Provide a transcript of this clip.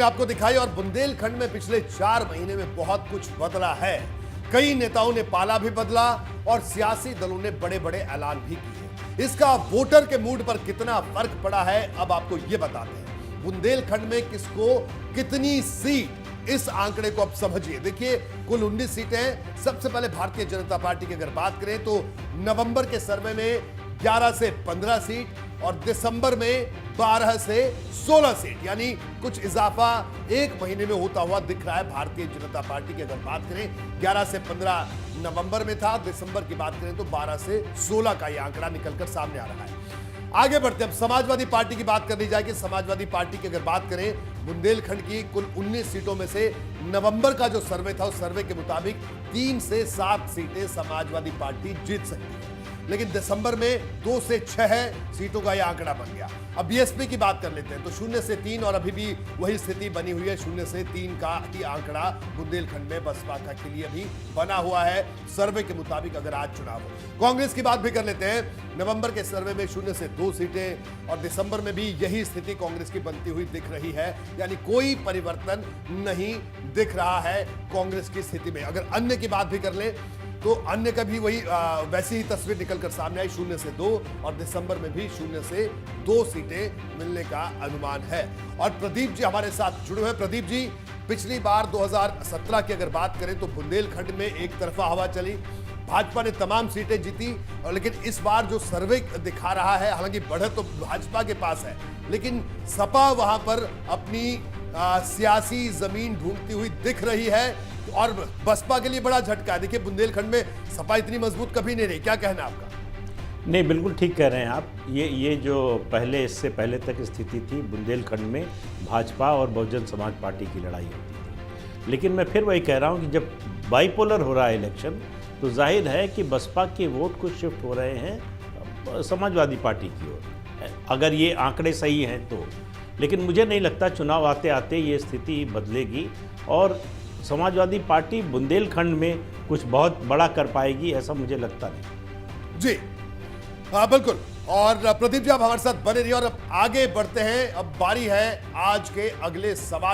आपको दिखाई और बुंदेलखंड में पिछले 4 महीने में बहुत कुछ बदला है। कई नेताओं ने पाला भी बदला और सियासी दलों ने बड़े बड़े ऐलान भी किए। इसका वोटर के मूड पर कितना फर्क पड़ा है, अब आपको यह बताते हैं। बुंदेलखंड में किसको कितनी सीट, इस आंकड़े को अब समझिए। देखिए, कुल 19 सीटें। सबसे पहले भारतीय जनता पार्टी की अगर बात करें तो नवंबर के सर्वे में 11 से 15 सीट और दिसंबर में 12 से 16 सीट, यानी कुछ इजाफा एक महीने में होता हुआ दिख रहा है भारतीय जनता पार्टी की। अगर बात करें 11 से 15 नवंबर में था, दिसंबर की बात करें तो 12 से 16 का यह आंकड़ा निकलकर सामने आ रहा है। आगे बढ़ते हैं, अब समाजवादी पार्टी की बात कर ली जाएगी। समाजवादी पार्टी की अगर बात करें, बुंदेलखंड की कुल 19 सीटों में से नवंबर का जो सर्वे था उस सर्वे के मुताबिक 3 से 7 सीटें समाजवादी पार्टी जीत सकती है, लेकिन दिसंबर में 2 से 6 सीटों का यह आंकड़ा बन गया। अब बीएसपी की बात कर लेते हैं तो 0 से 3 और अभी भी वही स्थिति बनी हुई है। 0 से 3 का ही आंकड़ा बुंदेलखंड में बसपा का के लिए भी बना हुआ है सर्वे के मुताबिक, अगर आज चुनाव हो। कांग्रेस की बात भी कर लेते हैं। नवंबर के सर्वे में 0 से 2 सीटें और दिसंबर में भी यही स्थिति कांग्रेस की बनती हुई दिख रही है, यानी कोई परिवर्तन नहीं दिख रहा है कांग्रेस की स्थिति में। अगर अन्य की बात भी कर ले तो अन्य का भी वही वैसी ही तस्वीर निकलकर सामने आई। 0 से 2 और दिसंबर में भी 0 से 2 सीटें मिलने का अनुमान है। और प्रदीप जी हमारे साथ जुड़े हुए। प्रदीप जी, पिछली बार 2017 की अगर बात करें तो बुंदेलखंड में एक तरफा हवा चली, भाजपा ने तमाम सीटें जीती, और लेकिन इस बार जो सर्वे दिखा रहा है, हालांकि बढ़त तो भाजपा के पास है, लेकिन सपा वहां पर अपनी सियासी जमीन ढूंढती हुई दिख रही है और बसपा के लिए बड़ा झटका है। देखिए, बुंदेलखंड में सपा इतनी मजबूत कभी नहीं रही, क्या कहना है आपका? नहीं, बिल्कुल ठीक कह रहे हैं आप। ये जो इससे पहले तक स्थिति थी, बुंदेलखंड में भाजपा और बहुजन समाज पार्टी की लड़ाई होती थी। लेकिन मैं फिर वही कह रहा हूँ कि जब बाइपोलर हो रहा है इलेक्शन, तो जाहिर है कि बसपा के वोट कुछ शिफ्ट हो रहे हैं समाजवादी पार्टी की ओर, अगर ये आंकड़े सही हैं तो। लेकिन मुझे नहीं लगता चुनाव आते आते ये स्थिति बदलेगी और समाजवादी पार्टी बुंदेलखंड में कुछ बहुत बड़ा कर पाएगी, ऐसा मुझे लगता नहीं। जी हाँ, बिल्कुल। और प्रदीप जी, आप हमारे साथ बने रहिए और अब आगे बढ़ते हैं। अब बारी है आज के अगले सवाल